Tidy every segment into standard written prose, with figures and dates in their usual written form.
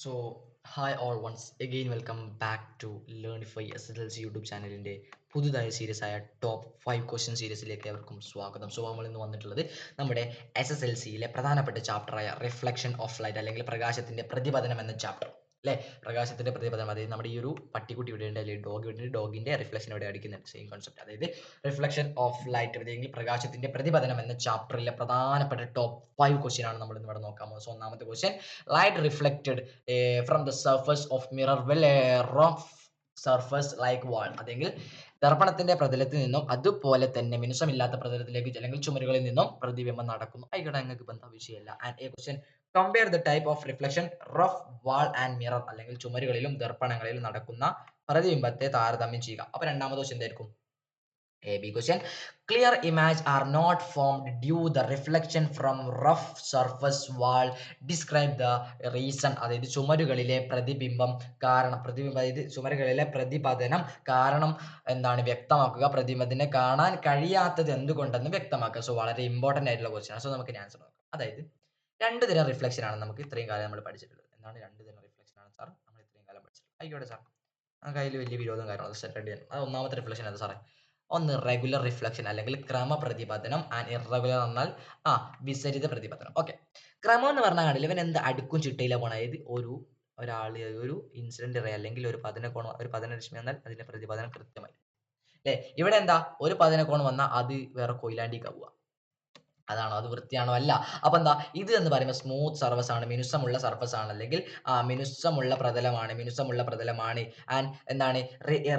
So hi all once again welcome back to Learnify SSLC YouTube ചാനലിൻ്റെ പുതുതായ series ആയ top 5 സീരീസിലേക്ക് ഏവർക്കും സ്വാഗതം. സോ നമ്മൾ ഇന്ന് വന്നിട്ടുള്ളത് നമ്മുടെ SSLCയിലെ പ്രധാനപ്പെട്ട ചാപ്റ്ററായ റിഫ്ലക്ഷൻ ഓഫ് ലൈറ്റ് അല്ലെങ്കിൽ പ്രകാശത്തിൻ്റെ പ്രതിപതനം എന്ന ചാപ്റ്റർ അല്ലേ. പ്രകാശത്തിൻ്റെ പ്രതിപതനം, അതായത് നമ്മുടെ ഈ ഒരു പട്ടിക്കുട്ടി ഇവിടെ ഉണ്ട്, അല്ലെങ്കിൽ ഡോഗ് ഇവിടെ ഉണ്ട്, ഡോഗിൻ്റെ റിഫ്ലക്ഷൻ ഇവിടെ അടിക്കുന്നുണ്ട്, സെയിം കോൺസെപ്റ്റ്. അതായത് റിഫ്ലക്ഷൻ ഓഫ് ലൈറ്റ് അല്ലെങ്കിൽ പ്രകാശത്തിൻ്റെ പ്രതിപതനം എന്ന ചാപ്റ്ററിലെ പ്രധാനപ്പെട്ട ടോപ്പ് 5 ആണ് നമ്മൾ ഇന്ന് ഇവിടെ നോക്കാൻ പോകുന്നത്. സോ ഒന്നാമത്തെ question, light reflected from the surface of mirror will a rough surface like wall, അതെങ്കിൽ ദർപ്പണത്തിന്റെ പ്രതലത്തിൽ നിന്നും അതുപോലെ തന്നെ മിനുസമില്ലാത്ത പ്രതലത്തിലേക്ക് അല്ലെങ്കിൽ ചുമരുകളിൽ നിന്നും പ്രതിബിംബം നടക്കുന്നു. ആയിക്കോട്ടെ, നിങ്ങൾക്ക് ബന്ധ വിഷയമല്ല. And A question, compare the type of reflection rough wall and mirror, അല്ലെങ്കിൽ ചുമരുകളിലും ദർപ്പണങ്ങളിലും നടക്കുന്ന പ്രതിബിംബത്തെ താരതമ്യം ചെയ്യുക. അപ്പൊ രണ്ടാമത്തെ ക്വസ്റ്റ്യൻ എന്തായിരിക്കും? A B question. Clear image are not formed due the reflection from rough surface wall. Describe the reason. അതായത് ചുമരുകളിലെ പ്രതിബിംബം കാരണം, അതായത് ചുമരുകളിലെ പ്രതിപതനം കാരണം എന്താണ് വ്യക്തമാക്കുക. പ്രതിബിംബത്തിനെ കാണാൻ കഴിയാത്തത് എന്തുകൊണ്ടെന്ന് വ്യക്തമാക്കുക. സോ വളരെ ഇമ്പോർട്ടന്റ് ആയിട്ടുള്ള ക്വസ്റ്റ്യൻ ആണ്. സോ നമുക്ക് ആൻസർ നോക്കാം. അതായത് രണ്ട് തരം റിഫ്ലക്ഷൻ ആണ് നമുക്ക് ഇത്രയും കാലം നമ്മൾ പഠിച്ചിട്ടുള്ളത്. എന്താണ് രണ്ട് തരം റിഫ്ലക്ഷൻ ആണ് സാർ നമ്മൾ ഇത്രയും കാലം പഠിച്ചിട്ടുള്ളത്? ആയിക്കോട്ടെ സാർ, നമുക്ക് അതിൽ വലിയ വിരോധം കാര്യങ്ങളും സെറ്റ് ചെയ്യാൻ. അത് ഒന്നാമത്തെ റിഫ്ലക്ഷൻ അത് സാറേ. ഒന്ന് റെഗുലർ റിഫ്ലക്ഷൻ അല്ലെങ്കിൽ ക്രമപ്രതിപതനം, ആൻഡ് ഇറഗുലർ എന്നാൽ വിപരീത പ്രതിപതനം. ഓക്കെ, ക്രമം എന്ന് പറഞ്ഞാൽ കണ്ടില്ല, ഇവൻ എന്ത് അടുക്കും ചിട്ടയിലെ പോകണം. അതായത് ഒരാൾ ഒരു ഇൻസിഡന്റ് റേ അല്ലെങ്കിൽ ഒരു പതനകോണം, ഒരു പതനരശ്മി വന്നാൽ അതിന്റെ പ്രതിപതനം കൃത്യമായി അല്ലെ. ഇവിടെ എന്താ, ഒരു പതനകോണം വന്നാൽ അത് വേറെ കൊയിലാണ്ടിക്ക് ആവുക. അതാണോ, അത് വൃത്തിയാണോ? അല്ല. അപ്പൊ എന്താ ഇത് എന്ന് പറയുമ്പോൾ സ്മൂത്ത് സർഫസ് ആണ്, മിനുസമുള്ള സർഫസ് ആണ്, അല്ലെങ്കിൽ മിനുസമുള്ള പ്രതലമാണ്. ആൻഡ് എന്താണ്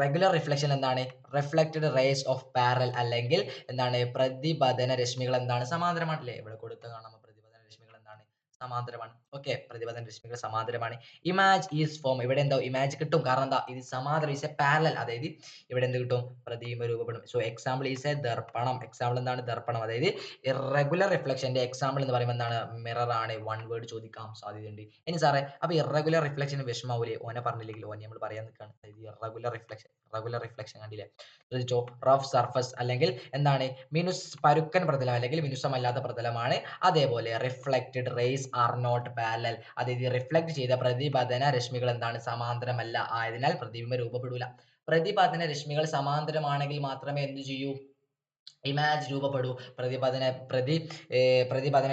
റെഗുലർ റിഫ്ലക്ഷൻ എന്താണ്, റിഫ്ലക്റ്റഡ് റേസ് ഓഫ് പാരൽ, അല്ലെങ്കിൽ എന്താണ് പ്രതിപതന രശ്മികൾ എന്താണ് സമാന്തരമാണ് അല്ലേ. ഇവിടെ കൊടുത്ത കാണാം, പ്രതിപതന രശ്മികൾ എന്താണ് സമാന്തരമാണ്. ഓക്കെ, പ്രതിപതന രശ്മികൾ സമാന്തരമാണ്. ഇമാജ് ഈസ് ഫോം, ഇവിടെ എന്താ ഇമാജ് കിട്ടും, കാരണം എന്താ ഇത് സമാന്തരം, ഈസ് എ പാരലൽ, അതായത് ഇവിടെ എന്ത് കിട്ടും, പ്രതിബിംബം രൂപപ്പെടും. സോ എക്സാമ്പിൾ ഈസ് എ ദർപ്പണം. എക്സാമ്പിൾ എന്താണ്, ദർപ്പണം. അതായത് ഇറഗുലർ റിഫ്ലക്ഷന്റെ എക്സാമ്പിൾ എന്ന് പറയുമ്പോൾ എന്താണ്, മിറർ ആണ്. വൺ വേർഡ് ചോദിക്കാൻ സാധ്യതയുണ്ട്. ഇനി സാറേ, അപ്പൊ ഇറഗുലർ റിഫ്ലക്ഷൻ വിഷമാവൂലേ? ഓനെ പറഞ്ഞില്ലെങ്കിൽ ഓനെ നമ്മൾ പറയാൻ നിൽക്കുകയാണ്. അതായത് ഇറഗുലർ റിഫ്ലക്ഷൻ കണ്ടില്ലേ, ശ്രദ്ധിച്ചോ. റഫ് സർഫസ് അല്ലെങ്കിൽ എന്താണ് പരുക്കൻ പ്രതലം അല്ലെങ്കിൽ മിനുസമല്ലാത്ത പ്രതലമാണ്. അതേപോലെ reflected rays are not parallel, അതായത് റിഫ്ലക്ട് ചെയ്ത പ്രതിപതന രശ്മികൾ എന്താണ് സമാന്തരമല്ല, ആയതിനാൽ പ്രതിബിംബം രൂപപ്പെടൂല. പ്രതിപതന രശ്മികൾ സമാന്തരമാണെങ്കിൽ മാത്രമേ എന്ത് ചെയ്യൂ, ഇമാജ് രൂപപ്പെടൂ. പ്രതിപതന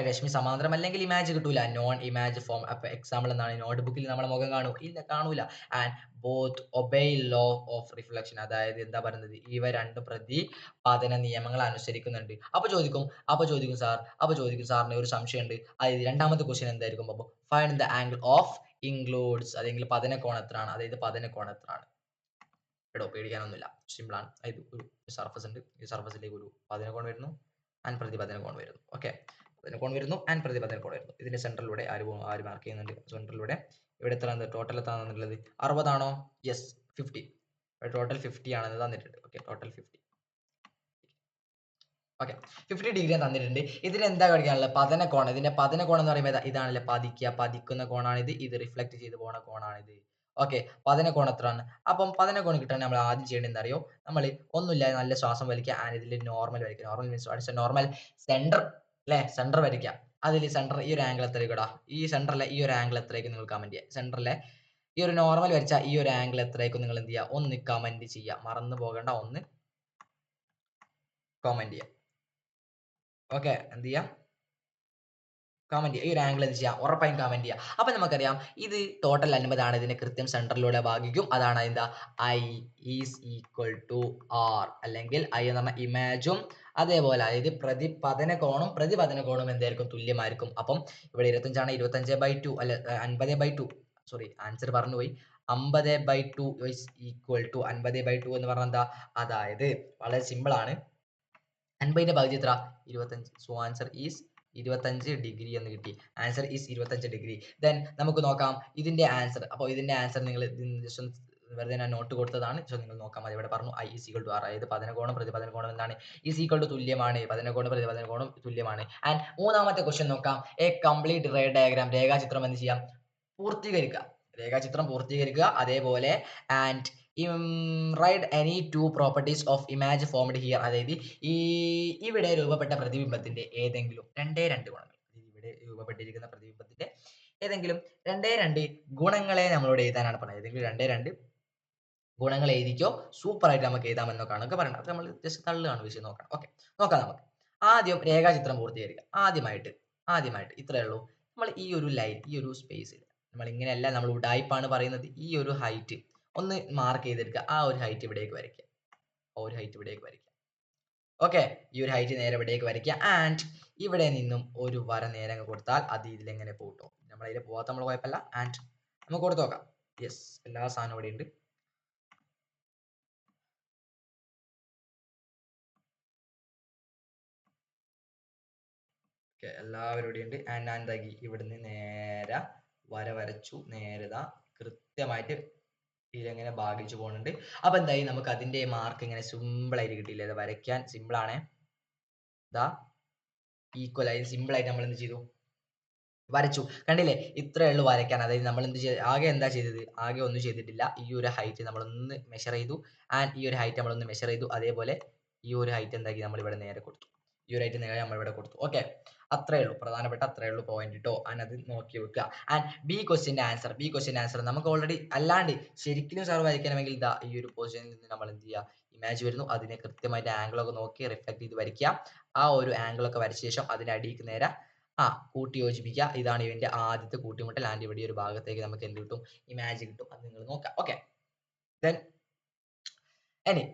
രശ്മി സമാന്തരം അല്ലെങ്കിൽ ഇമാജ് കിട്ടൂല, നോൺ ഇമാജ് ഫോം. അപ്പൊ എക്സാമ്പിൾ എന്താണ്, നോട്ട് ബുക്കിൽ നമ്മളെ മുഖം കാണൂ? ഇല്ല, കാണൂല. And both obey law of reflection, അതായത് എന്താ പറയുന്നത്, ഇവ രണ്ടും പ്രതിപതന നിയമങ്ങൾ അനുസരിക്കുന്നുണ്ട്. അപ്പൊ ചോദിക്കും സാറിന് ഒരു സംശയമുണ്ട്. അതായത് രണ്ടാമത്തെ ക്വസ്റ്റ്യൻ എന്തായിരിക്കും? അപ്പൊ find the angle of includes, അല്ലെങ്കിൽ പതനകോണം എത്രയാണ്, അതായത് പതനകോണം എത്രയാണ്? എടോ പേടിക്കാനൊന്നുമില്ല, സിമ്പിൾ ആണ്. അതായത് ഒരു സർഫസ് ഉണ്ട്, ഈ സർഫസിലേക്ക് ഒരു പതനകോൺ വരുന്നു ആൻഡ് പ്രതിപതനകോൺ വരുന്നു. ഓക്കെ, പതനകോൺ വരുന്നു ആൻഡ് പ്രതിപതനകോൺ വരുന്നു. ഇതിന്റെ സെൻട്രലിലൂടെ ആര് മാർക്ക് ചെയ്യുന്നുണ്ട്? സെൻട്രലിലൂടെ ഇവിടെ എത്ര ടോട്ടൽ എത്ര തന്നിട്ടുള്ളത്? 60 ആണോ? യെസ്, 50. ടോട്ടൽ 50 ആണെന്ന് തന്നിട്ടുണ്ട്. Okay, total 50. ഓക്കെ, 50 ഡിഗ്രി തന്നിട്ടുണ്ട്. ഇതിന് എന്താ കാണിക്കാനുള്ളത്? പതനകോണം. ഇതിന്റെ പതനകോണം എന്ന് പറയുമ്പോൾ ഇതാണല്ലേ, പതിക്കുന്ന കോണാണിത്, ഇത് റിഫ്ലക്ട് ചെയ്ത് പോണ കോണാണിത്. ഓക്കെ, പതനകോണം എത്രയാണ്? അപ്പം പതനകോണം കിട്ടാൻ നമ്മൾ ആദ്യം ചെയ്യേണ്ടത് എന്താ അറിയോ? നമ്മൾ ഒന്നുമില്ല, നല്ല ശ്വാസം വലിക്കുക ആൻഡ് ഇതിൽ നോർമൽ വരയ്ക്കുക. നോർമൽ മീൻസ് നോർമൽ സെന്റർ അല്ലെ, സെന്റർ വരയ്ക്കുക. അതിൽ സെന്റർ ഈ ഒരു ആംഗിൾ എത്രയ്ക്കടാ, ഈ സെന്ററിലെ ഈ ഒരു ആംഗിൾ എത്രയ്ക്ക് നിങ്ങൾ കമന്റ് ചെയ്യുക. സെന്ററിലെ ഈ ഒരു നോർമൽ വരച്ച ഈ ഒരു ആംഗിൾ എത്രയ്ക്കും നിങ്ങൾ എന്ത് ചെയ്യുക, ഒന്ന് കമന്റ് ചെയ്യുക. മറന്നു പോകേണ്ട, ഒന്ന് കമന്റ് ചെയ്യുക. ഓക്കെ, എന്ത് ചെയ്യാം, കമന്റ് ചെയ്യുക. ഈ ഒരു ആംഗിൾ എന്ത് ചെയ്യുക, ഉറപ്പായും കമന്റ് ചെയ്യുക. അപ്പൊ നമുക്കറിയാം ഇത് ടോട്ടൽ 50 ആണ്. ഇതിനെ കൃത്യം സെന്ററിലൂടെ ഭാഗിക്കും. അതാണ് എന്താ, I is equal to R, അല്ലെങ്കിൽ ഐ എന്ന് പറഞ്ഞ ഇമാജും അതേപോലെ അതായത് പ്രതിപതന കോണും എന്തായിരിക്കും, തുല്യമായിരിക്കും. അപ്പം ഇവിടെ 25 25/2 അല്ല 50/2, സോറി ആൻസർ പറഞ്ഞുപോയി. 50/2 ഈസ് ഈക്വൽ ടു 50/2 എന്ന് പറഞ്ഞാൽ എന്താ, അതായത് വളരെ സിമ്പിൾ ആണ്. 50ന്റെ പകുതി എത്ര? 25. സോ ആൻസർ ഈസ് 25 ഡിഗ്രി എന്ന് കിട്ടി. Answer is 25 degree. ദെൻ നമുക്ക് നോക്കാം ഇതിന്റെ ആൻസർ. അപ്പോൾ ഇതിന്റെ ആൻസർ നിങ്ങൾ വെറുതെ ഞാൻ നോട്ട് കൊടുത്തതാണ്. സോ നിങ്ങൾ നോക്കാം മതി. ഇവിടെ പറഞ്ഞു I is equal to R, അതായത് പതനകോണം പ്രതിപതനകോണം എന്താണ്, ഈസ് ഈക്വൽ ടു തുല്യമാണ്. പതനകോണം പ്രതിപതനകോണം തുല്യമാണ്. ആൻഡ് മൂന്നാമത്തെ ക്വസ്റ്റ്യൻ നോക്കാം. എ കംപ്ലീറ്റ് റേ ഡയഗ്രാം, രേഖാചിത്രം എന്ത് ചെയ്യാം, പൂർത്തീകരിക്കുക. രേഖാചിത്രം പൂർത്തീകരിക്കുക. അതേപോലെ and write any two properties of image formed here, അതായത് ഈ ഇവിടെ രൂപപ്പെട്ട പ്രതിബിംബത്തിന്റെ ഏതെങ്കിലും രണ്ടേ രണ്ട് ഗുണങ്ങൾ, ഇവിടെ രൂപപ്പെട്ടിരിക്കുന്ന പ്രതിബിംബത്തിന്റെ ഏതെങ്കിലും രണ്ടേ രണ്ട് ഗുണങ്ങളെ നമ്മളോട് എഴുതാനാണ് പറഞ്ഞത്. ഏതെങ്കിലും രണ്ടേ രണ്ട് ഗുണങ്ങൾ എഴുതിക്കോ, സൂപ്പർ ആയിട്ട് നമുക്ക് എഴുതാമെന്നൊക്കെയാണ് ഒക്കെ പറയുന്നത്. അത് നമ്മൾ ജസ്റ്റ് തള്ളുകയാണ് വിഷയം. നോക്കാം. ഓക്കെ, നോക്കാം നമുക്ക്. ആദ്യം രേഖാചിത്രം പൂർത്തീകരിക്കുക. ആദ്യമായിട്ട് ഇത്രയേ ഉള്ളൂ. നമ്മൾ ഈ ഒരു ലൈൻ, ഈ ഒരു സ്പേസിൽ നമ്മൾ ഇങ്ങനെയല്ല, നമ്മൾ ഉഡായിപ്പാണ് പറയുന്നത്. ഈ ഒരു ഹൈറ്റ് ഒന്ന് മാർക്ക് ചെയ്തെടുക്കുക. ആ ഒരു ഹൈറ്റ് ഇവിടേക്ക് വരയ്ക്കുക. ഓക്കെ, ഈ ഒരു ഹൈറ്റ് നേരെ ഇവിടേക്ക് വരയ്ക്കുക. ആൻഡ് ഇവിടെ നിന്നും ഒരു വര നേരെ അങ്ങ് കൊടുത്താൽ അത് ഇതിലെങ്ങനെ പോട്ടോ. നമ്മളതിൽ പോകാത്ത നമ്മൾ കുഴപ്പമില്ല. ആൻഡ് നമുക്ക് കൊടുത്തു നോക്കാം. യെസ്, എല്ലാ സാധനവും ഇവിടെ ഉണ്ട്. ഓക്കെ, എല്ലാവരും ഇവിടെ ഉണ്ട്. ആൻഡ് ഞാൻ എന്താക്കി, ഇവിടുന്ന് നേരെ വര വരച്ചു. നേരതാ കൃത്യമായിട്ട് ഇതിലെങ്ങനെ ഭാഗിച്ചു പോകുന്നുണ്ട്. അപ്പൊ എന്തായി, നമുക്ക് അതിന്റെ മാർക്ക് ഇങ്ങനെ സിമ്പിൾ ആയിട്ട് കിട്ടിയില്ലേ. അത് വരയ്ക്കാൻ സിമ്പിൾ ആണ്. ഇതാ ഈക്വൽ ആയി സിമ്പിൾ ആയിട്ട് നമ്മൾ എന്ത് ചെയ്തു, വരച്ചു. കണ്ടില്ലേ, ഇത്രയേ ഉള്ളൂ വരയ്ക്കാൻ. അതായത് നമ്മൾ എന്ത് ചെയ്ത്, ആകെ എന്താ ചെയ്തത്, ആകെ ഒന്നും ചെയ്തിട്ടില്ല. ഈ ഒരു ഹൈറ്റ് നമ്മളൊന്ന് മെഷർ ചെയ്തു. ആൻഡ് ഈ ഒരു ഹൈറ്റ് നമ്മളൊന്ന് മെഷർ ചെയ്തു. അതേപോലെ ഈ ഒരു ഹൈറ്റ് എന്താക്കി, നമ്മൾ ഇവിടെ നേരെ കൊടുത്തു. ഈ ഒരു ഹൈറ്റ് നേരെ നമ്മൾ ഇവിടെ കൊടുത്തു. ഓക്കെ, അത്രേ ഉള്ളൂ, പ്രധാനപ്പെട്ട അത്രേ ഉള്ളൂ പോയിന്റ് കേട്ടോ. ആൻഡ് അത് നോക്കി വെക്കുക. ആൻഡ് ബി ക്വസ്റ്റിന്റെ ആൻസർ നമുക്ക് ഓൾറെഡി അല്ലാണ്ട് ശരിക്കും സാർ വരയ്ക്കണമെങ്കിൽ ഇതാ ഈ ഒരു പൊസിഷനിൽ നിന്ന് നമ്മൾ എന്ത് ചെയ്യുക, ഇമേജ് വരുന്നു. അതിനെ കൃത്യമായിട്ട് ആംഗിൾ ഒക്കെ നോക്കി റിഫ്ലക്ട് ചെയ്ത് വരയ്ക്കുക. ആ ഒരു ആംഗിൾ ഒക്കെ വരച്ച ശേഷം അതിന്റെ അടിക്ക് നേരെ കൂട്ടി യോജിപ്പിക്കുക. ഇതാണ് ഇതിന്റെ ആദ്യത്തെ കൂട്ടിമുട്ടൽ. ആൻഡ് ഇവിടെ ഒരു ഭാഗത്തേക്ക് നമുക്ക് എന്ത് കിട്ടും, ഇമേജ് കിട്ടും. അത് നിങ്ങൾ നോക്കാം. ഓക്കെ, ദെൻ ഇനി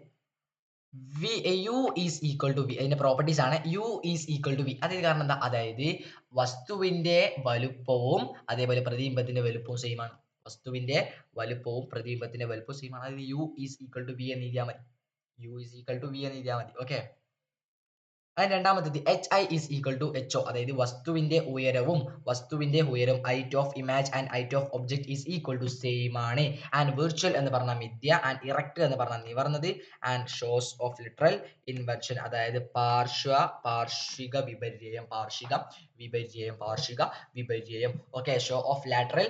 U is equal to V, അതിന്റെ പ്രോപ്പർട്ടീസ് ആണ്. U is equal to V, അതായത് കാരണം എന്താ, അതായത് വസ്തുവിന്റെ വലുപ്പവും അതേപോലെ പ്രതിബിംബത്തിന്റെ വലുപ്പവും സെയിം ആണ്. വസ്തുവിന്റെ വലുപ്പവും പ്രതിബിംബത്തിന്റെ വലുപ്പവും സെയിം ആണ്. അതായത് U is equal to V എന്ന് എഴുതിയാൽ മതി. ഓക്കെ, അതിന് രണ്ടാമത്തേത് H I is equal to H O, അതായത് വസ്തുവിന്റെ ഉയരം height of image and height of object is equal to same ആണ്. ആൻഡ് വിർച്വൽ എന്ന് പറഞ്ഞാൽ മിഥ്യ, ആൻഡ് ഇറക്ട് എന്ന് പറഞ്ഞാൽ നിവർന്നത്, and shows of literal inversion, അതായത് പാർഷിക വിപര്യം. Okay, show of lateral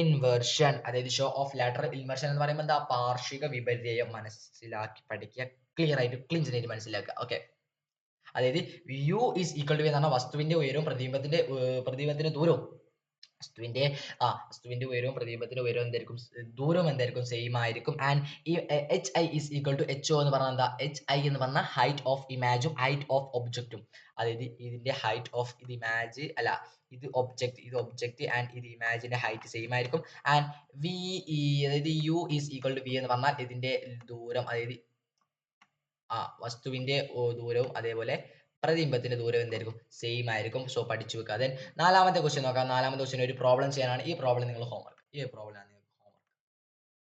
inversion, അതായത് ഷോ ഓഫ് ലാറ്ററൽ ഇൻവെർഷൻ എന്ന് പറയുമ്പോൾ എന്താ, പാർഷിക വിപര്യം. മനസ്സിലാക്കി പഠിക്കുക, ക്ലിയർ ആയിട്ട് ക്ലിഞ്ചർ ആയിട്ട് മനസ്സിലാക്കുക. ഓക്കെ, അതായത് യു ഈസ് ഈക്വൽ ടു എന്ന് പറഞ്ഞാൽ വസ്തുവിന്റെ ഉയരവും പ്രതിബിംബത്തിന്റെ ദൂരവും, വസ്തുവിന്റെ ഉയരവും പ്രതിബിംബത്തിന്റെ ഉയരവും എന്തായിരിക്കും, ദൂരം എന്തായിരിക്കും, സെയിം ആയിരിക്കും. ആൻഡ് ഈ H I is equal to H O എന്ന് പറഞ്ഞാൽ എന്താ, എച്ച് ഐ എന്ന് പറഞ്ഞാൽ ഹൈറ്റ് ഓഫ് ഇമേജും ഹൈറ്റ് ഓഫ് ഒബ്ജക്റ്റും, അതായത് ഇതിന്റെ ഹൈറ്റ് ഓഫ് ഇത് ഇമേജ് അല്ല, ഇത് ഒബ്ജക്റ്റ് ആൻഡ് ഇത് ഇമേജിന്റെ ഹൈറ്റ് സെയിം ആയിരിക്കും. ആൻഡ് വി, അതായത് U is equal to V എന്ന് പറഞ്ഞാൽ ഇതിന്റെ ദൂരം, അതായത് വസ്തുവിന്റെ ദൂരവും അതേപോലെ പ്രതിബിംബത്തിന്റെ ദൂരം എന്തായിരിക്കും, സെയിം ആയിരിക്കും. സോ പഠിച്ചു വെക്കുക. ദെൻ നാലാമത്തെ ക്വസ്റ്റ്യൻ നോക്കാം. നാലാമത്തെ ക്വസ്റ്റ്യൻ ഒരു പ്രോബ്ലം ചെയ്യാനാണ്. ഈ പ്രോബ്ലം നിങ്ങൾ ഹോംവർക്ക്,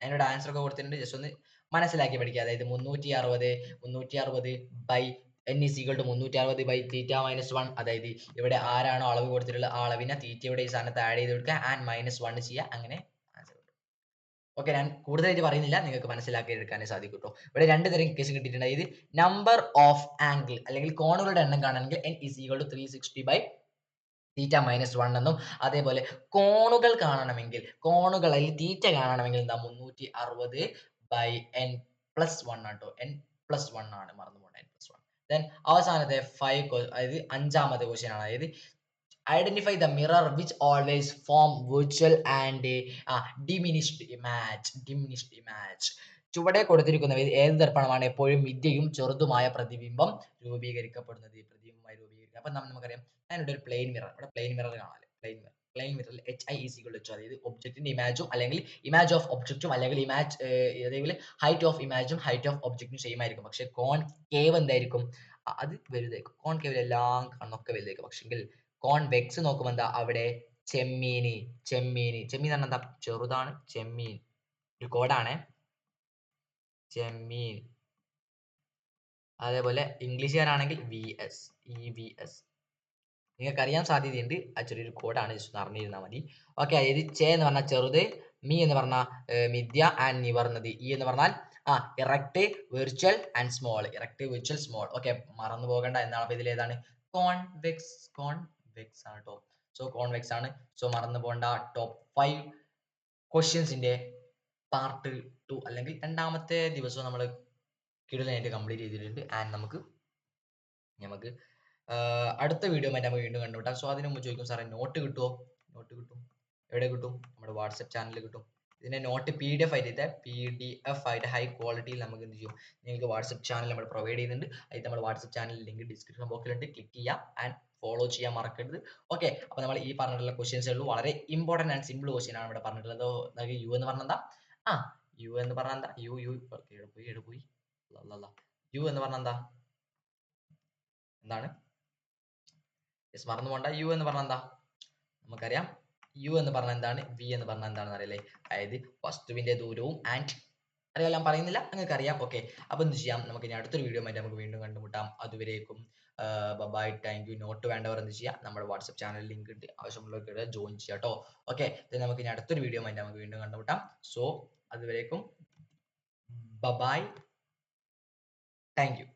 അതിനോട് ആൻസർ ഒക്കെ കൊടുത്തിട്ടുണ്ട്. ജസ്റ്റ് ഒന്ന് മനസ്സിലാക്കി പഠിക്കുക. അതായത് 360 by n is equal to 360 by theta minus 1, അതായത് ഇവിടെ ആരാണോ അളവ് കൊടുത്തിട്ടുള്ള ആ അളവിനെ തീറ്റയുടെ ഈ സ്ഥാനത്ത് ആഡ് ചെയ്ത് കൊടുക്കുക. ആൻഡ് -1 ചെയ്യുക. അങ്ങനെ ആൻസർ. ഓക്കെ, ഞാൻ കൂടുതലായിട്ട് പറയുന്നില്ല, നിങ്ങൾക്ക് മനസ്സിലാക്കി എടുക്കാനേ സാധിക്കും കേട്ടോ. ഇവിടെ രണ്ട് തരം കേസ് കിട്ടിയിട്ടുണ്ട്. ഇത് നമ്പർ ഓഫ് ആംഗിൾ അല്ലെങ്കിൽ കോണുകളുടെ എണ്ണം കാണണമെങ്കിൽ n is equal to 360 by theta minus 1 എന്നും, അതേപോലെ കോണുകൾ കാണണമെങ്കിൽ അല്ലെങ്കിൽ തീറ്റ കാണണമെങ്കിൽ എന്താ 360 ബൈ n പ്ലസ് 1 ആണ് കേട്ടോ. n പ്ലസ് 1 ആണ്, മറന്നു പോകണ്ട, n പ്ലസ് 1. ദെൻ അവസാനത്തെ അതായത് അഞ്ചാമത്തെ ക്വസ്റ്റ്യൻ ആണ്. അതായത് identify the mirror which always form virtual and diminished image. ചുവടെ കൊടുത്തിരിക്കുന്നവയിൽ ഏത് ദർപ്പണമാണ് എപ്പോഴും മിഥ്യയും ചെറുതുമായ പ്രതിബിംബം രൂപീകരിക്കപ്പെടുന്നത്? അപ്പൊ നമുക്കറിയാം, ഞാനിവിടെ ഒരു പ്ലെയിൻ മിറർ, ഇവിടെ പ്ലെയിൻ മിറർ കാണാം. പ്ലെയിൻ മിററിൽ H I is equal to, അതായത് ഒബ്ജക്റ്റിന്റെ ഇമേജും അല്ലെങ്കിൽ ഇമേജ് ഓഫ് ഒബ്ജക്റ്റും അല്ലെങ്കിൽ ഹൈറ്റ് ഓഫ് ഇമേജും ഹൈറ്റ് ഓഫ് ഒബ്ജക്റ്റും സെയിം ആയിരിക്കും. പക്ഷെ കോൺകേവ് എന്തായിരിക്കും, അത് വലുതായിരിക്കും. കോൺകേവിൽ എല്ലാം കണ്ണൊക്കെ വലുതായിരിക്കും. പക്ഷെങ്കിൽ കോൺവെക്സ് നോക്കുമ്പോൾ എന്താ, അവിടെ ചെമ്മീൻ പറഞ്ഞാൽ എന്താ, ചെറുതാണ്. ചെമ്മീൻ ഒരു കോഡാണ്, ചെമ്മീൻ. അതേപോലെ ഇംഗ്ലീഷുകാരാണെങ്കിൽ EVS നിങ്ങൾക്ക് അറിയാൻ സാധ്യതയുണ്ട്. ആ ചെറിയൊരു കോഡാണ്, ജസ്റ്റ് അറിഞ്ഞിരുന്നാൽ മതി. ഓക്കെ, അതായത് ചെ എന്ന് പറഞ്ഞാൽ ചെറുത്, മീ എന്ന് പറഞ്ഞാൽ മിഥ്യ, ആൻഡ് നിവർന്നത്, ഇ എന്ന് പറഞ്ഞാൽ erect, virtual and small. Okay, മറന്നു പോകേണ്ട. എന്താണ് അപ്പൊ ഇതിൽ ഏതാണ്, കോൺവെക്സ് ആണ് കേട്ടോ. സോ കോൺവെക്സ് ആണ്. സോ മറന്നു പോകേണ്ട. ടോപ്പ് 5 ക്വസ്റ്റ്യൻസിന്റെ പാർട്ട് 2 അല്ലെങ്കിൽ രണ്ടാമത്തെ ദിവസം നമ്മൾ കിടലായിട്ട് കംപ്ലീറ്റ് ചെയ്തിട്ടുണ്ട്. ആൻഡ് നമുക്ക് അടുത്ത വീഡിയോ ആയിട്ട് നമുക്ക് വീണ്ടും കണ്ടുമുട്ടാം. സോ അതിന് മുമ്പ് ചോദിക്കും, സാറേ നോട്ട് കിട്ടുമോ? എവിടെ കിട്ടും? നമ്മുടെ വാട്സപ്പ് ചാനലിൽ കിട്ടും. ഇതിന്റെ നോട്ട് PDF ആയിട്ട് PDF ആയിട്ട് ഹൈ ക്വാളിറ്റിയിൽ നമുക്ക് എന്ത് ചെയ്യും, നിങ്ങൾക്ക് വാട്സപ്പ് ചാനൽ നമ്മൾ പ്രൊവൈഡ് ചെയ്യുന്നുണ്ട്. അതിൽ നമ്മൾ വാട്സപ്പ് ചാനൽ ലിങ്ക് ഡിസ്ക്രിപ്ഷൻ ബോക്സിലുണ്ട്, ക്ലിക്ക് ചെയ്യാം ആൻഡ് ഫോളോ ചെയ്യാൻ മറക്കരുത്. ഓക്കെ, അപ്പോൾ നമ്മൾ ഈ പറഞ്ഞിട്ടുള്ള ക്വസ്റ്റ്യൻസേ ഉള്ളൂ, വളരെ ഇമ്പോർട്ടന്റ് ആൻഡ് സിമ്പിൾ ക്വസ്റ്റ്യൻ ആണ് ഇവിടെ പറഞ്ഞിട്ടുള്ളത്. യു എന്ന് പറഞ്ഞാൽ എന്താ? ആ യു എന്ന് പറഞ്ഞാൽ എന്താ? യു യു എവിടെ പോയി യു എന്ന് പറഞ്ഞാൽ എന്താ? എന്താണ്? യെസ്, മറന്നു പോണ്ട. യു എന്ന് പറഞ്ഞാൽ എന്താ? നമുക്കറിയാം. യു എന്ന് പറഞ്ഞാൽ എന്താണ്, വി എന്ന് പറഞ്ഞാൽ എന്താണെന്ന് അറിയില്ലേ? അതായത് വസ്തുവിന്റെ ദൂരവും ആൻഡ് അറിയാം, ഞാൻ പറയുന്നില്ല, നിങ്ങൾക്ക് അറിയാം. ഓക്കെ, അപ്പൊ എന്ത് ചെയ്യാം, നമുക്ക് ഇനി അടുത്തൊരു വീഡിയോ ആയിട്ട് നമുക്ക് വീണ്ടും കണ്ടുമുട്ടാം. അതുവരേക്കും ബൈ, താങ്ക് യു. നോട്ട് വേണ്ടവർ എന്ത് ചെയ്യാം, നമ്മുടെ വാട്സ്ആപ്പ് ചാനൽ ലിങ്ക് ഉണ്ട്, ആവശ്യമുള്ളവർക്ക് ജോയിൻ ചെയ്യാം കേട്ടോ. ഓക്കെ, നമുക്ക് ഇനി അടുത്തൊരു വീഡിയോ ആയിട്ട് നമുക്ക് വീണ്ടും കണ്ടുമുട്ടാം. സോ അതുവരേക്കും ബൈ, താങ്ക് യു.